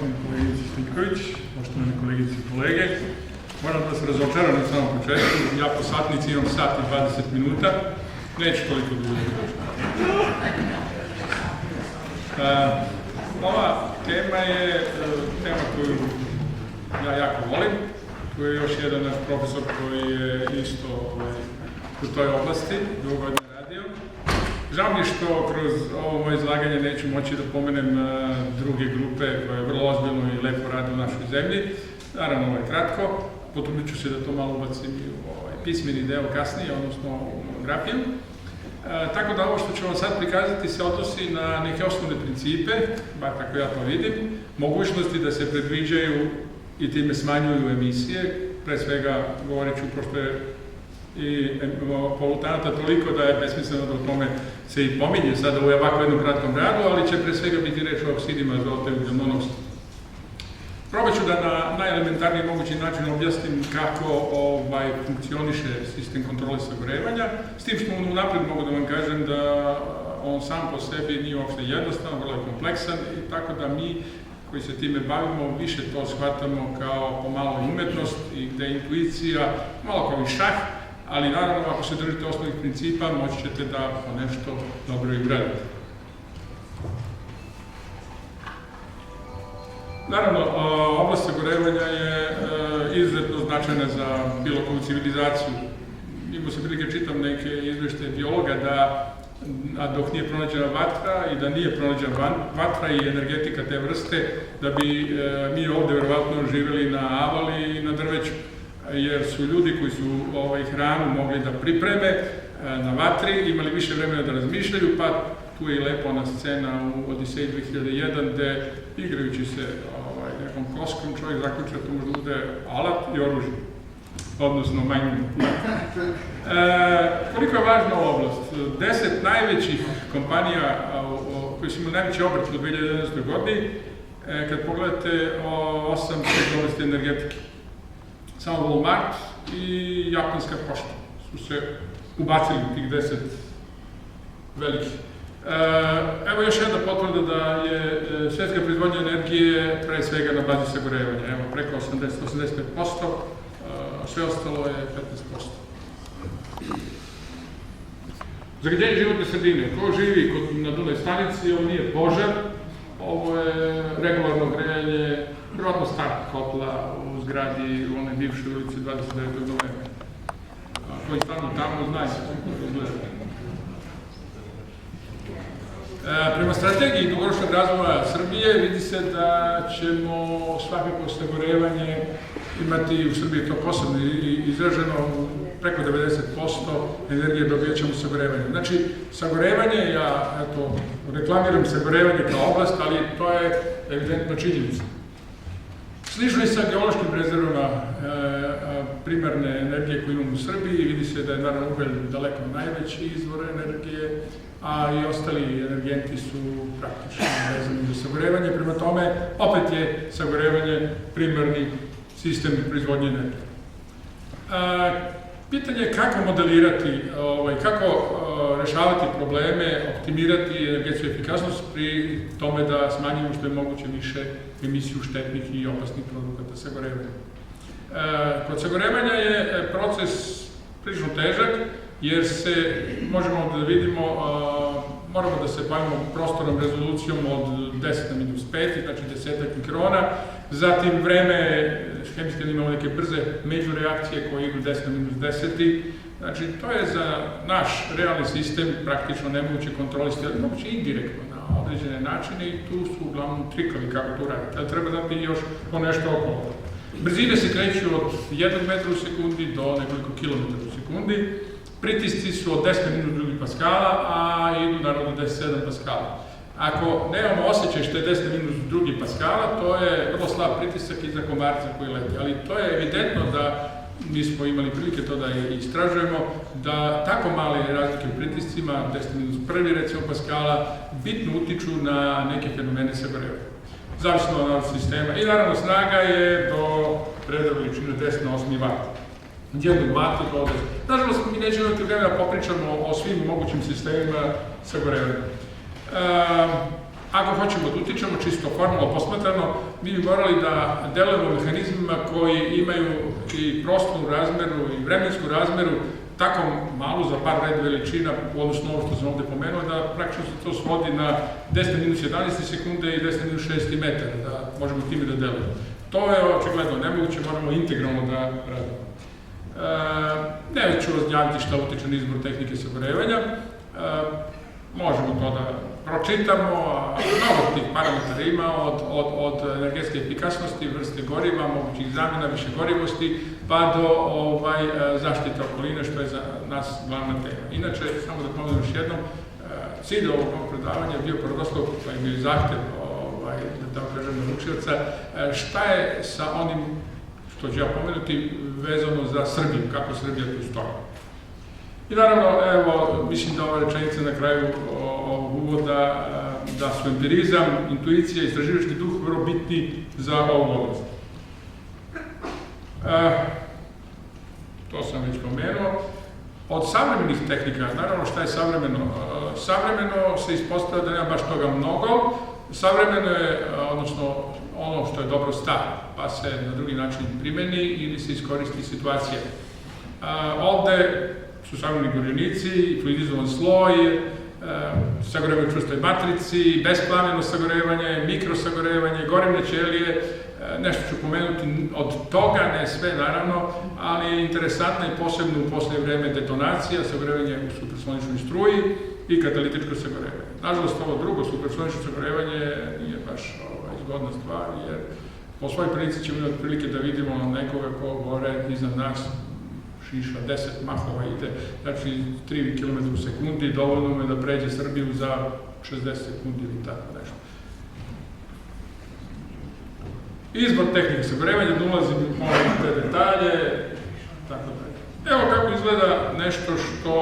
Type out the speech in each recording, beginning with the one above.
poštovani kolegici Sličković, poštovani kolegici i kolege. Moram da se razočaram na samom početku. Ja po satnici imam sat i 20 minuta. Neću toliko dugo. Ova tema je tema koju ja jako volim. Tu je još jedan naš profesor koji je isto u toj oblasti, dugo godina radio. Žao mi je što kroz ovo moje izlaganje neću moći da pomenem druge grupe koje vrlo ozbiljno i lepo rade u našoj zemlji. Naravno, ovo je kratko, potrudit ću se da to malo ubacim i u pismeni deo kasnije, odnosno u monografiju. Tako da ovo što ću vam sad prikazati se odnosi na neke osnovne principe, bar tako ja to vidim, mogućnosti da se predviđaju i time smanjuju emisije. Pre svega govorit ću, pošto je i polutanata toliko da je besmisleno da u tome se i pominje sada u ovako jednom kratkom radu, ali će pre svega biti reč o oksidima azota i ugljenonoksa. Probat ću da na najelementarniji mogući način objasnim kako funkcioniše sistem kontrole sagorevanja, s tim što unapred mogu da vam kažem da on sam po sebi nije uopšte jednostavan, vrlo je kompleksan i tako da mi koji se time bavimo više to shvatamo kao pomalo umetnost i gde je intuicija malo kao i šah, ali naravno ako se držite osnovnih principa moći ćete da po nešto dobro i uradite. Naravno, oblast sagorevanja je izuzetno značajna za bilo koju civilizaciju. Imao sam prilike čitam neke izveštaje biologa a dok nije pronađena vatra i da nije pronađena vatra i energetika te vrste, da bi mi ovde verovatno živeli na avali i na drveću, jer su ljudi koji su hranu mogli da pripreme na vatri, imali više vremena da razmišljaju, pa tu je i lepo ona scena u Odiseji 2001, gde igrajući se nekom koskom čovjek zaključa da to može da bude alat i oružje, odnosno majmun. Koliko je važna ova oblast? 10 najvećih kompanija koji su imali najveći obrt u 2011. godini, kad pogledate 8 oblasti energetike. Samo Walmart i japanska pošta su se ubacili u tih 10 velikih. Evo još jedna potvrda da je svetska proizvodnja energije pre svega na bazi sagorevanja. Evo, preko 80-85%, sve ostalo je 15%. Zagađenje životne sredine. Ko živi na Dunaj stanici, ovo nije požar, ovo je regularno grejanje, verovatno start kotla u zgradi u onoj bivšoj ulici 29. novembra. Koji stanu tamo znaju kako to izgleda. Prema strategiji dugoročnog razvoja Srbije vidi se da ćemo svakako sagorevanje imati u Srbiji to posebno izraženo preko 90% energije dobijat ćemo sagorevanje. Znači, sagorevanje, ja reklamiram sagorevanje kao oblast, ali to je evidentna činjenica. Slično i sa geološkim rezervama primarne energije koje imamo u Srbiji, vidi se da je naravno ugalj daleko najveći izvor energije, a i ostali energenti su praktično vezani za sagorevanje. Prema tome, opet je sagorevanje primarni sistem proizvodnje energije. Pitanje je kako modelirati, kako rešavati probleme, optimirati energetsku efikasnost pri tome da smanjimo što je moguće više emisiju štetnih i opasnih produkata sagorevanja. Kod sagorevanja je proces prilično težak, jer možemo da vidimo, moramo da se bavimo prostornom rezolucijom od 10⁻⁵, znači 10 mikrona, zatim vreme, hemijski imamo neke brze međureakcije koje idu 10⁻⁻, znači to je za naš realni sistem praktično nemoguće kontrolisati, ali moguće indirektno na određene načine i tu su uglavnom trikovi kako to raditi, ali treba da bi još po nešto okolo. Brzine se kreću od 1 metra u sekundi do nekoliko kilometara u sekundi. Pritisci su od 10⁻² paskala, a idu naravno do 10,7 paskala. Ako nemamo osjećaj što je 10⁻² paskala, to je vrlo slab pritisak iza komarca koji leti. Ali to je evidentno da mi smo imali prilike to da istražujemo, da tako male razlike u pritiscima, 10⁻1 recimo paskala, bitno utiču na neke fenomene sagorevanja. Zavisno od sistema. I naravno snaga je do predra veličine 10⁸ vata. Jednog vata do 10. Nažalost, mi nećemo imati vremena da popričamo o svim mogućim sistemima sagorevanja. ako hoćemo da utičemo čisto formalno posmatrano, mi bi morali da delujemo mehanizmima koji imaju i prostornu razmeru i vremensku razmeru tako malu za par red veličina u odnosu na ovo što sam ovde pomenuo, da praktično se to svodi na 10 minus 11 sekunde i 10 minus 6 metara, da možemo time da delujemo. To je očigledno nemoguće, moramo integralno da radimo. Neću razgnjaviti šta utiče na izbor tehnike sagorevanja, možemo to da pročitamo, mnogo tih parametara ima, od energetske efikasnosti, vrste goriva, mogućih zamjena, višegorivosti, pa do zaštite okoline, što je za nas glavna tema. Inače, samo da pomenem još jednom, cilj ovog predavanja je bio prvoslov, pa je bio zahtev, da tako kažem, naručioca, šta je sa onim, što ću ja pomenuti, vezano za Srbiju, kako Srbija tu stoji. I naravno, evo, mislim da ova rečenica na kraju ovog uvoda, da su empirizam, intuicija i istraživački duh vrlo bitni za ovu oblast. To sam već pomenuo. Od savremenih tehnika, naravno šta je savremeno? Savremeno se ispostavlja da nema baš toga mnogo. Savremeno je, odnosno, ono što je dobro staro, pa se na drugi način primeni ili se iskoristi situacija. Ovde su savremeni gorionici, fluidizovan sloj, sagorevanje u čvrstoj matrici, besplameno sagorevanje, mikrosagorevanje, gorivne ćelije, nešto ću pomenuti od toga, ne sve naravno, ali je interesantna i posebno u posljednje vreme detonacija, sagorevanje u supersoničnoj struji i katalitičko sagorevanje. Nažalost, ovo drugo supersonično sagorevanje nije baš zgodna stvar, jer po svojoj prilici ćemo imati prilike da vidimo nekoga ko gore iznad nas šiša 10 mahova ide, znači 3 km u sekundi, dovoljno mu je da pređe Srbiju za 60 sekundi ili tako nešto. Izbor tehnike sagorevanja, da ulazim u te detalje, tako dalje. Evo kako izgleda nešto što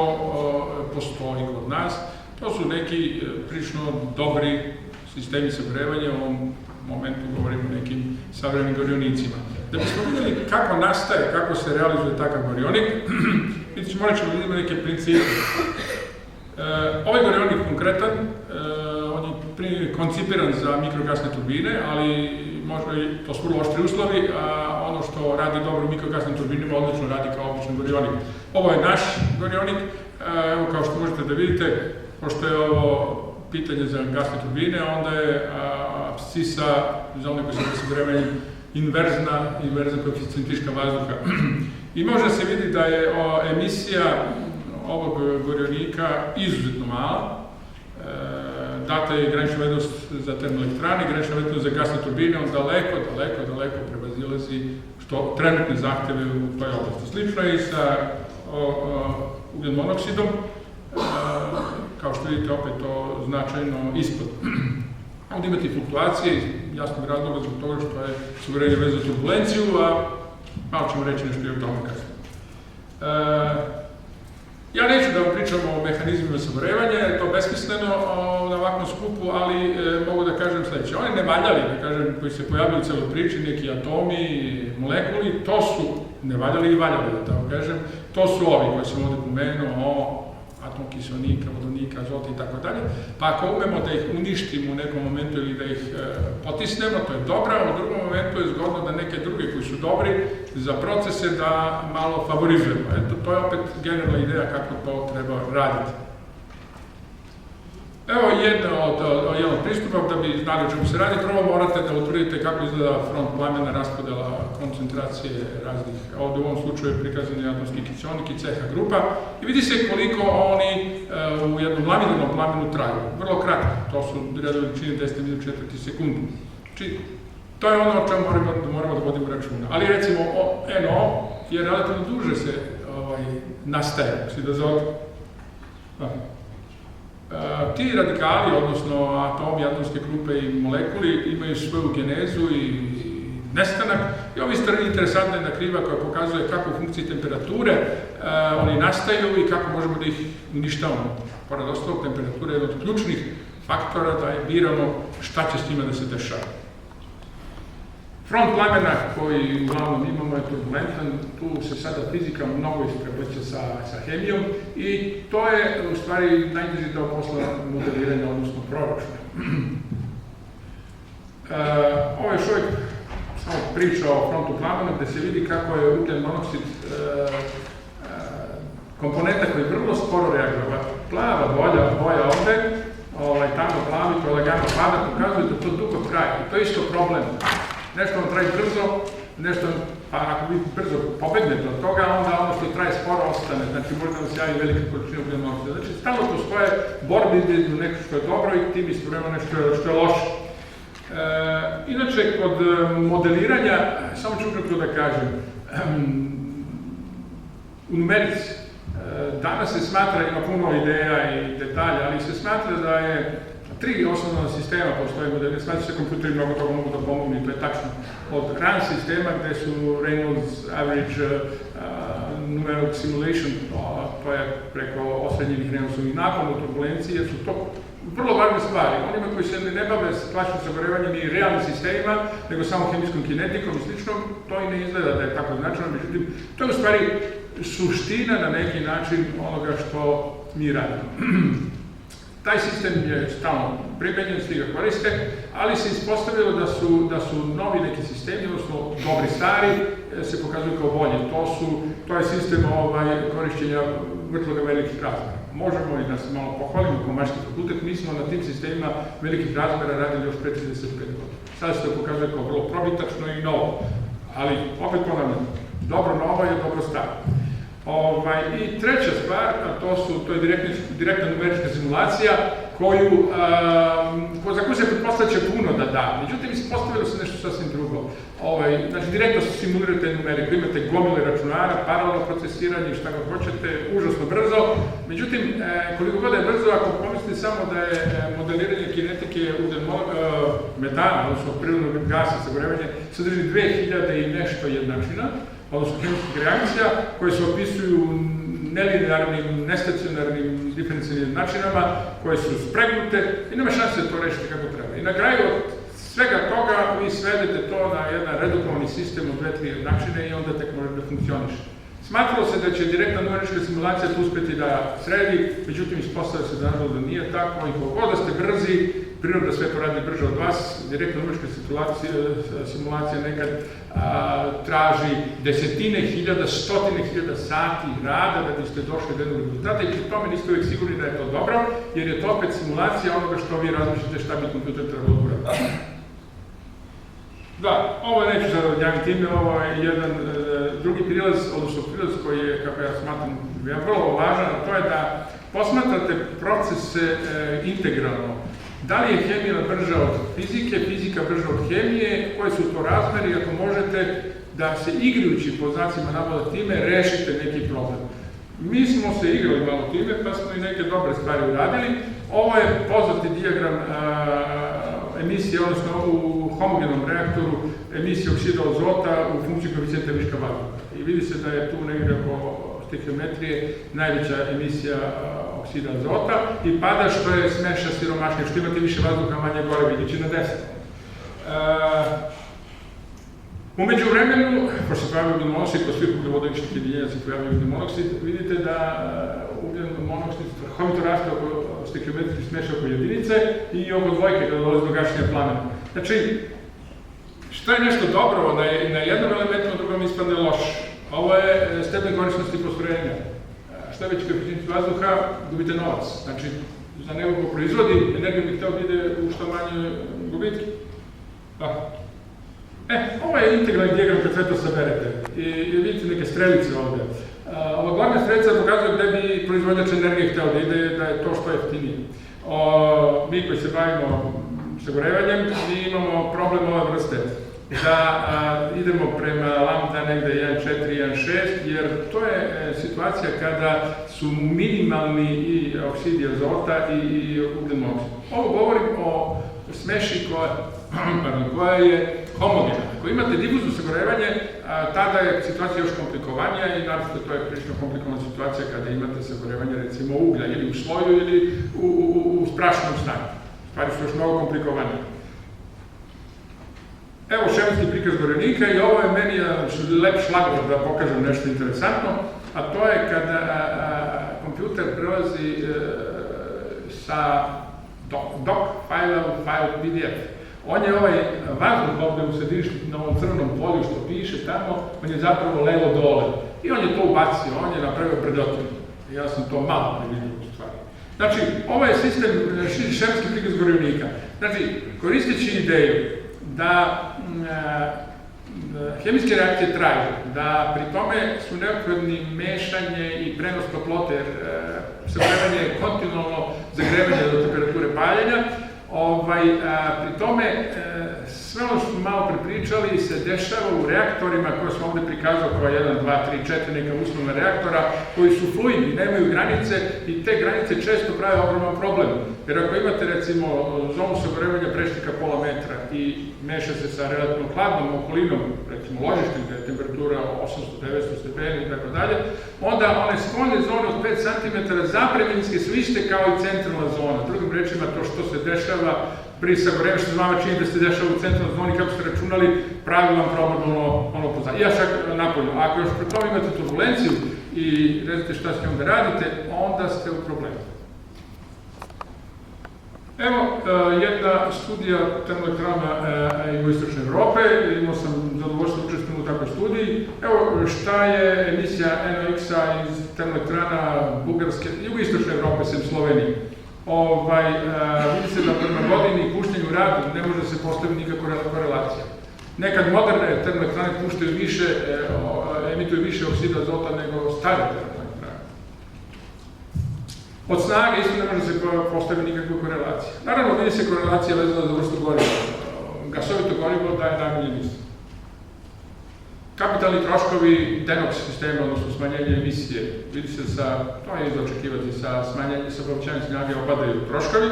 postoji kod nas. To su neki prilično dobri sistemi sagorevanja, u ovom momentu govorimo o nekim savremenim gorionicima. Da bismo vidjeli kako nastaje, kako se realizuje takav gorionik, morat ćemo vidjeti neke principe. Ovaj gorionik konkretan, on je koncipiran za mikrogasne turbine, ali to su vrlo oštri uslovi, a ono što radi dobro u mikrogasnim turbinima odlično radi kao običan gorionik. Ovo je naš gorionik, evo kao što možete da vidite, pošto je ovo pitanje za gasne turbine, onda je apscisa, za one koji se sagorevaju, inverzna koeficijentiška vazduha. I može se vidjeti da je emisija ovog gorionika izuzetno mala. Data je granična vrednost za termoelektrane, granična vrednost za gasne turbine, on daleko prevazilazi što trenutne zahteve u toj oblasti. Slično je i sa ugljen monoksidom, kao što vidite opet to značajno ispod. Ovdje imate fluktuacije iz jasnog razloga zbog toga što je sagorevanje vezano za turbulenciju, a malo ćemo reći nešto i o tome kasnije. Ja neću da vam pričam o mehanizmima sagorevanja, je to besmisleno na ovakvom skupu, ali mogu da kažem sledeće. Oni nevaljali, da kažem, koji se pojavljaju u celoj priči, neki atomi, molekuli, to su nevaljali i valjali, da tako kažem. To su ovi koji sam ovde pomenuo, atom kiselnika, vodonika, azota i tako dalje. Pa ako umemo da ih uništimo u nekom momentu ili da ih potisnemo, to je dobro, a u drugom momentu je zgodno da neke druge koji su dobri za procese da malo favorizujemo. Eto, to je opet generalna ideja kako to treba raditi. Evo jedan od pristupa, da bi znali o čemu se radi. Prvo morate da utvrdite kako izgleda front plamena, raspodela koncentracije raznih. Ovde u ovom slučaju je prikazan je atomski kiseonik i CH grupa i vidi se koliko oni u jednom laminarnom plamenu traju. Vrlo kratko, to su redove veličine 10 minut 4 sekundu. Znači, to je ono o čemu moramo da vodimo računa. Ali recimo NO je relativno duže se nastaje, oksidazoto. Ti radikali, odnosno atomi, atomske grupe i molekuli imaju svoju genezu i nestanak i ovi interesantna jedna kriva koja pokazuje kako u funkciji temperature oni nastaju i kako možemo da ih uništavamo. Pored ostalog, temperatura je jedan od ključnih faktora da je biramo šta će s njima da se dešava. Front plamena koji uglavnom imamo je turbulentan, tu se sada fizika mnogo isprepliče sa hemijom i to je u stvari najteži deo posla modeliranja, odnosno proračuna. Ovo je još uvijek samo priča o frontu plamena gde se vidi kako je ugljen monoksid komponenta koji vrlo sporo reaguje. Plava boja ovde, tamo plavi koja lagano pada, pokazuje da to dugo traje. I to je isto problem. Nešto vam traje brzo, nešto, pa ako vi brzo pobegnete od toga, onda ono što traje sporo ostane. Znači, možda vam se javi velika količina ugljen monoksida. Znači, stalno postoje borbe između nešto što je dobro i tim istovremeno nešto što je loše. Inače, kod modeliranja, samo ću ukratko da kažem, u numerici, danas se smatra, ima puno ideja i detalja, ali se smatra da je 3 osnovna sistema postoje modeliranja, smatra se kompjuteri mnogo toga mogu da pomognu i to je tačno. Od RAN sistema gde su Reynolds Average Numeric Simulation, to je preko osrednjenih Reynoldsovih napona u turbulenciji, jer su to vrlo važne stvari. Onima koji se ne bave s klasičnim sagorevanjem i realnim sistemima, nego samo hemijskom kinetikom i slično, to i ne izgleda da je tako značajno, međutim, to je u stvari suština na neki način onoga što mi radimo. Taj sistem je stalno primenjen, svi ga koriste, ali se ispostavilo da su novi neki sistemi, odnosno dobri stari, se pokazuju kao bolji. To je sistem korišćenja vrtloga velikih razmera. Možemo i da se malo pohvalimo kao Mašinski fakultet, mi smo na tim sistemima velikih razmera radili još pre 35 godina. Sada se to pokazuje kao vrlo probitačno i novo, ali opet ponavljam, dobro novo je dobro staro. I treća stvar, to je direktna numerička simulacija, za koju se pretpostavlja će puno da da. Međutim, ispostavilo se nešto sasvim drugo. Znači, direktno se simulirate numeriku, imate gomile računara, paralelno procesiranje, šta ga hoćete, užasno brzo. Međutim, koliko god je brzo, ako pomislite samo da je modeliranje kinetike metana, odnosno prirodnog gasa, sagorevanje, sadrži 2000 i nešto jednačina, odnosno hemijskih reakcija, koje se opisuju nelinearnim, nestacionarnim diferencijalnim načinama, koje su spregnute i nema šanse da to rešite kako treba. I na kraju od svega toga vi svedete to na jedan redukovani sistem od 2-3 načine i onda tek može da funkcioniše. Smatralo se da će direktna numerička simulacija tu uspeti da sredi, međutim ispostavlja se da nije tako i koliko da ste brzi, priroda sve to radi brže od vas, direktna numerička simulacija nekad traži desetine hiljada, stotine hiljada sati rada da biste došli do jednog rezultata i pri tome niste uvijek sigurni da je to dobro, jer je to opet simulacija onoga što vi razmišljate šta bi kompjuter trebalo uraditi. Da, ovo neću sada odjaviti ime, ovo je jedan drugi prilaz, odnosno prilaz koji je, kako ja smatram, vrlo važan, a to je da posmatrate procese integralno. Da li je hemija brža od fizike, fizika brža od hemije, koje su to razmeri, ako možete da se igrajući po znacima navoda time rešite neki problem. Mi smo se igrali malo time, pa smo i neke dobre stvari uradili. Ovo je poznati dijagram emisije, odnosno u homogenom reaktoru emisije oksida azota u funkciji koeficijenta viška vazduha. I vidi se da je tu negdje oko stikiometrije najveća emisija oksida azota i pada što je smeša siromašnije, što imate više vazduha, manje gore, vidjeći na desno. Umeđu vremenu, pošto se pojavio ugljen monoksid, kod svih ugljovodoničnih jedinjenja se pojavio ugljen monoksid, vidite da ugljen monoksid strahovito raste oko stikiometrijskih smeša oko jedinice i oko dvojke kada dolazi do gašenja plamena. Znači, što je nešto dobro na jednom elementu, na drugom ispadne loše. Ovo je stepen korisnosti postrojenja. Što je veći koeficijent vazduha, gubite novac. Znači, za neko ko proizvodi, energiju bi hteo da ide u što manje gubitke. Ovo je integralni dijagram kad sve to saberete i vidite neke strelice ovde. Ova glavna strelica pokazuje gde bi proizvođač energije hteo da ide, da je to što jeftinije. Mi koji se bavimo sagorevanjem, mi imamo problem ove vrste. Da idemo prema lambda negde 1.4, 1.6, jer to je situacija kada su minimalni i oksidi azota i ugljen monoksid. Ovo govorim o smeši koja je homogena. Ako imate difuzno sagorevanje, tada je situacija još komplikovanija i naravno to je prilično komplikovana situacija kada imate sagorevanje recimo uglja ili u sloju ili u sprašnom stanju. Stvari su još mnogo komplikovanije. Evo šematski prikaz gorenika i ovo je meni lep šlagvort da pokažem nešto interesantno, a to je kada kompjuter prelazi sa doc file u file PDF. On je ovaj vazduh ovde u središtu na ovom crvenom polju što piše tamo, on je zapravo levo dole. I on je to ubacio, on je napravio brljotinu. Ja sam to malo previdio u stvari. Znači, ovo je sistem, šemski prikaz gorivnika. Znači, koristeći ideju da hemijske reakcije traju, da pri tome su neophodni mešanje i prenos toplote, jer sagrevanje je kontinualno zagrevanje do temperature paljenja. Pri tome, sve ono što smo malo prepričali se dešava u reaktorima koje smo ovde prikazali kao 1, 2, 3, 4 neka uslovna reaktora koji su fluidni, nemaju granice i te granice često prave ogroman problem. Jer ako imate recimo zonu sagorevanja preštika pola metra i meša se sa relativno hladnom okolinom, recimo ložištem gde je temperatura 800-900 stepeni i tako dalje, onda one spoljne zone od 5 cm zapremenjske su iste kao i centralna zona. Drugim rečima, to što se dešava pri sagorevanju, što vama čini da se dešava u centralnoj zoni, kako ste računali, pravi vam problem ono pozadnje. Ja čak napolju. Ako još pri tome imate turbulenciju i ne znate šta s njom da radite, onda ste u problemu. Evo jedna studija termoelektrana jugoistočne Evrope, imao sam zadovoljstvo učestvovati u takvoj studiji. Evo šta je emisija NOx-a iz termoelektrana Bugarske, jugoistočne Evrope, sem Slovenije. Vidi se da prema godini puštenju u rad ne može se postaviti nikakva korelacija. Nekad moderne termoelektrane puštaju više, emituju više oksida azota nego stare termoelektrane. Od snage isto ne može se postaviti nikakva korelacija. Naravno, vidi se korelacija vezana za vrstu goriva. Gasovito gorivo daje najbolji emisiju. Kapitalni troškovi DENOX sistema, odnosno smanjenje emisije, vidi se to je za očekivati, sa povećanjem snage opadaju troškovi.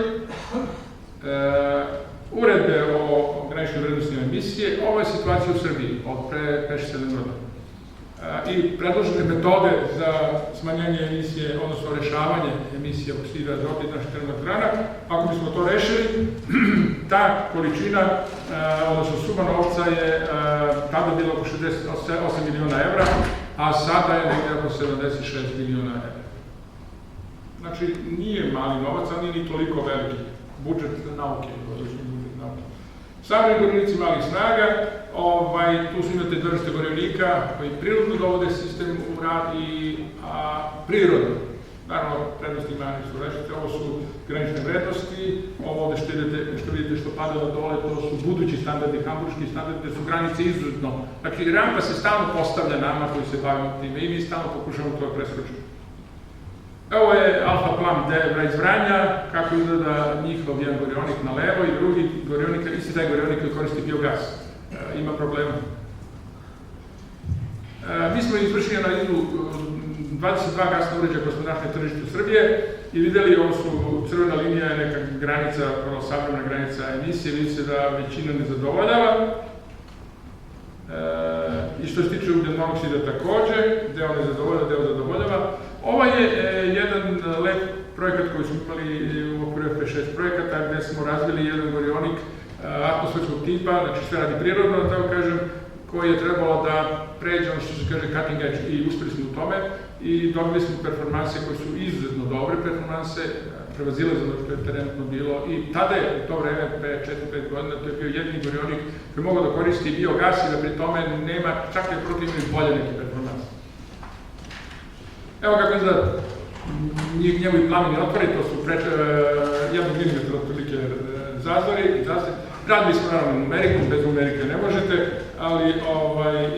Uredbe o graničnim vrednostima emisije, ovo je situacija u Srbiji od pre 6-7 godina. I predložene metode za smanjenje emisije, odnosno rešavanje emisije oksida azota iz naših termoelektrana, ako bismo to rešili, ta količina, odnosno suma novca je tada bila oko 68 miliona evra, a sada je negdje oko 76 miliona evra. Znači, nije mali novac, ali nije ni toliko veliki budžet nauke, Savremeni gorivnici malih snaga, tu su imate dva vrste gorivnika koji prirodno dovode sistem u rad i prirodno. Naravno, prednosti i manje su rešite, ovo su granične vrednosti, ovo ovde što vidite što pada na dole, to su budući standardi, hamburški standardi, gde su granice izuzetno. Znači, rampa se stalno postavlja nama koji se bavimo time i mi stalno pokušamo to preskočiti. Ovo je Alfa Plan Debra iz Vranja, kako izgleda njihov jedan gorionik na levo i drugi gorionik, isti taj gorionik koji koristi biogas. Ima problema. Mi smo izvršili analizu 22 gasna uređaja koje smo našli na tržištu Srbije i videli, ovo su crvena linija je neka granica, savremena granica emisije, vidi se da većina ne zadovoljava. I što se tiče ugljen monoksida takođe, deo ne zadovoljava, deo zadovoljava. Ovo je jedan lep projekat koji smo imali u okviru FP6 projekata gde smo razvili jedan gorionik atmosferskog tipa, znači sve radi prirodno, da tako kažem, koji je trebalo da pređe ono što se kaže cutting edge i uspeli smo u tome i dobili smo performanse koje su izuzetno dobre performanse, prevazilazno što je trenutno bilo i tada je u to vreme, pre 4-5 godina, to je bio jedini gorionik koji mogao da koristi biogas i da pri tome nema čak i protiv bolje neke performanse. Evo kako izgleda njegovi plameni otvori, to su 1 mm otprilike zazori. Radili smo naravno numerikom, bez numerike ne možete, ali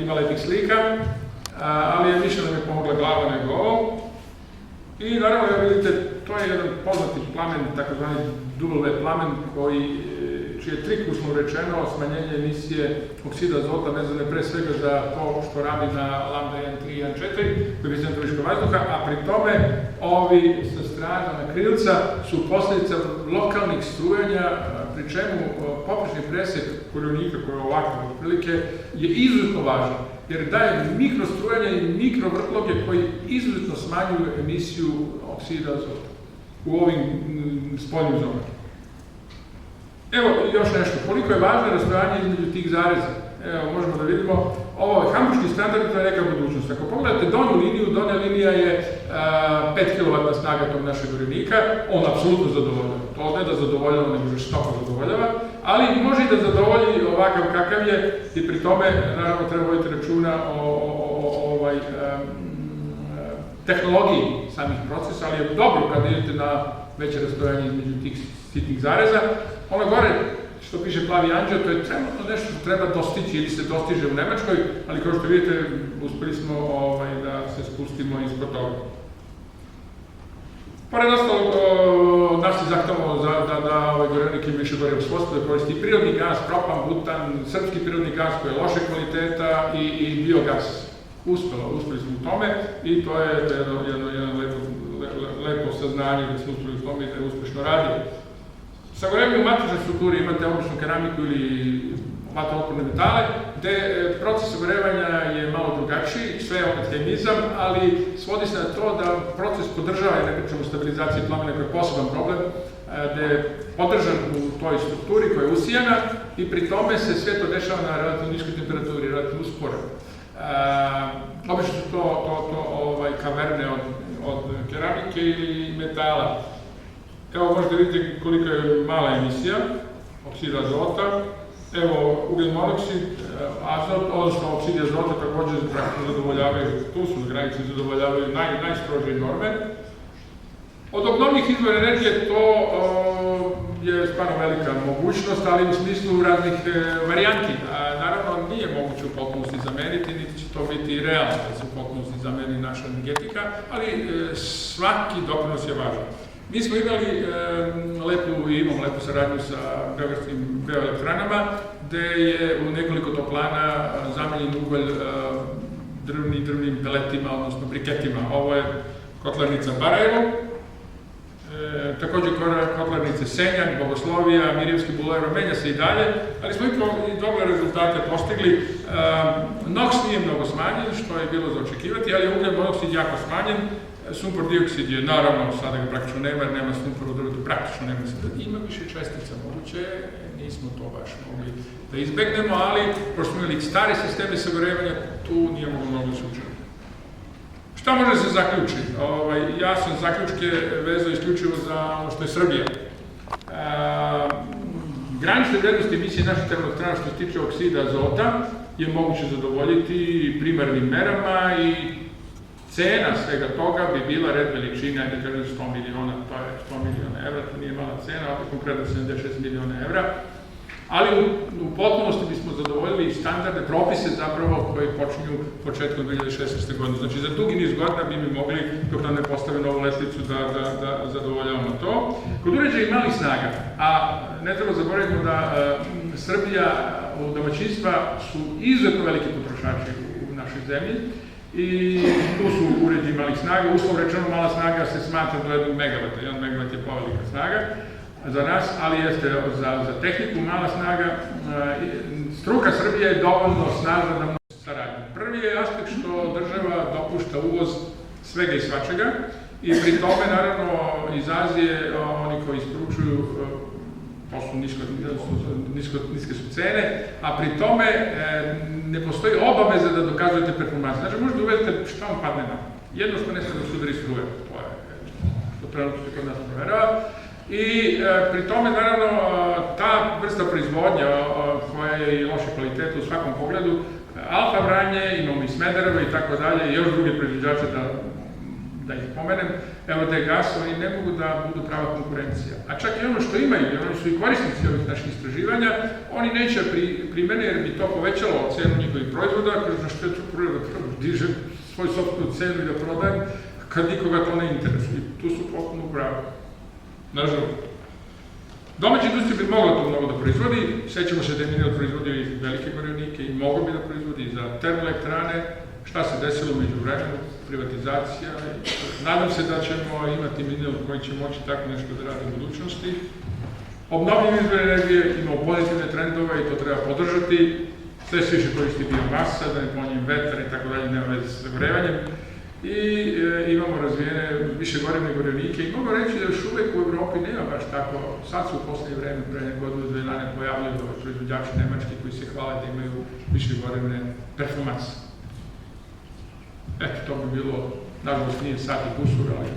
ima lepih slika, ali je više nam je pomogla glava nego ovo. I naravno, vidite, to je jedan poznati plamen, takozvani W plamen, čiji je trik, uslovno rečeno, smanjenje emisije oksida azota vezane pre svega za to što radi na lambda 1.3 i 1.4, koji je centrališka vazduha, a pri tome ovi sa strana na krilca su posljedica lokalnih strujanja, pri čemu poprečni presek gorionika, koji je ovakav otprilike, je izuzetno važan, jer daje mikrostrujanje i mikrovrtloge koji izuzetno smanjuju emisiju oksida azota u ovim spoljnim zonama. Evo još nešto, koliko je važno rastojanje između tih zareza. Evo, možemo da vidimo, ovo je hamburški standard, to je neka budućnost. Ako pogledate donju liniju, donja linija je 5 kW snaga tog našeg gorivnika, on apsolutno zadovoljava. To ne da zadovoljava, nego žestoko zadovoljava, ali može i da zadovolji ovakav kakav je i pri tome, naravno, treba voditi računa o tehnologiji samih procesa, ali je dobro kada idete na veće rastojanje između tih sitnih zareza. Ono gore, što piše plavi anđeo, to je trenutno nešto što treba dostići ili se dostiže u Nemačkoj, ali kao što vidite, uspeli smo da se spustimo ispod toga. Pored ostalog, nas je zahtevamo da Gorenik ima više gorivo svojstvo, da koristi prirodni gas, propan, butan, srpski prirodni gas koji je loše kvaliteta i biogas. Uspeli smo u tome i to je jedno lepo saznanje da smo uspeli u tome i da je uspešno radi. Sagorevanje u matičnoj strukturi imate običnu keramiku ili vatno-otporne metale, gde proces sagorevanja je malo drugačiji, sve je opet hemizam, ali svodi se na to da proces podržava, ne pričamo o stabilizaciji plamena koji je poseban problem, gde je podržan u toj strukturi koja je usijana i pri tome se sve to dešava na relativno niskoj temperaturi, relativno uspore. Obično su to kaverne od keramike ili metala. Evo možete vidjeti kolika je mala emisija oksida azota. Evo ugljen monoksid, azot, odnosno oksidi azota također praktično zadovoljavaju, tu su granice, zadovoljavaju najstrožije norme. Od obnovljivih izvora energije to je stvarno velika mogućnost, ali u smislu raznih varijanti. Naravno, nije moguće u potpunosti zameniti, niti će to biti realno da se u potpunosti zameni naša energetika, ali svaki doprinos je važan. Mi smo imali imamo lepu saradnju sa beogradskim bioelektranama, gde je u nekoliko toplana zamenjen ugalj drvnim peletima, odnosno briketima. Ovo je kotlarnica Barajevo, također kotlarnice Senjak, Bogoslovija, Mirjevski bulevar, menja se i dalje, ali smo i dobre rezultate postigli. NOx nije mnogo smanjen, što je bilo za očekivati, ali je ugljen monoksid jako smanjen. Sumpor dioksid je, naravno, sada ga praktično nema, jer nema sumpora u drvetu, praktično nema se. Ima više čestica moguće, nismo to baš mogli da izbegnemo, ali pošto smo imali stare sisteme sagorevanja, tu nije moglo mnogo slučajeva. Šta može se zaključiti? Ja sam zaključke vezao isključivo za ono što je Srbija. Granične vrednosti emisije naših termoelektrana što se tiče oksida azota je moguće zadovoljiti primarnim merama i cena svega toga bi bila red veličina, da kažem 100 miliona, to je 100 miliona evra, to nije mala cena, ovdje konkretno 76 miliona evra, ali u potpunosti bismo zadovoljili standarde, propise zapravo koji počinju početkom 2016. godine. Znači, za dugi niz godina bi mi mogli, dok nam ne postave novu letvicu, da zadovoljavamo to. Kod uređaja malih snaga, a ne treba zaboraviti da Srbija u domaćinstva su izuzetno veliki potrošači u našoj zemlji, i tu su uređaji malih snaga. Uslovno rečeno, mala snaga se smatra do 1 megavata. 1 megavat je povelika snaga za nas, ali jeste za tehniku mala snaga. Struka Srbije je dovoljno snažna da mnogo saradnje. Prvi je aspekt što država dopušta uvoz svega i svačega i pri tome, naravno, iz Azije oni koji isporučuju niske su cene, a pri tome ne postoji obaveza da dokazujete performansu. Znači, možete uvedete šta vam padne na. Jednostavno ne smije da sudari struje, to je što trenutno se kod nas proverava. I pri tome, naravno, ta vrsta proizvodnja koja je i loše kvaliteta u svakom pogledu, Alfa Vranje, imamo i Smederevo i tako dalje, i još druge proizvođače da ih pomenem, evo da je gas, oni ne mogu da budu prava konkurencija. A čak i ono što imaju, jer oni su i korisnici ovih naših istraživanja, oni neće primene jer bi to povećalo cenu njihovih proizvoda, kroz što ću diže svoju sopstvenu cenu i da prodajem, kad nikoga to ne interesuje. Tu su potpuno pravi. Nažalost. Domaća industrija bi mogla to mnogo da proizvodi, sećamo se da je Minel proizvodio i velike gorivnike i moglo bi da proizvodi i za termoelektrane. Šta se desilo među vremenu, privatizacija. Nadam se da ćemo imati Minel koji će moći tako nešto da radi u budućnosti. Obnovljivi izvori energije, imamo pozitivne trendove i to treba podržati. Sve se više koristi biomasa, da ne pominjem vetar i tako dalje, nema veze sa zagorevanjem. I imamo razvijene višegorivne gorivnike i mogu reći da još uvek u Evropi nema baš tako. Sad su u poslednje vreme, pre godinu dve dana, pojavljaju proizvođači nemački koji se hvale da imaju višegorivne performanse. Eto, to bi bilo, nažalost nije sat i kusur, ali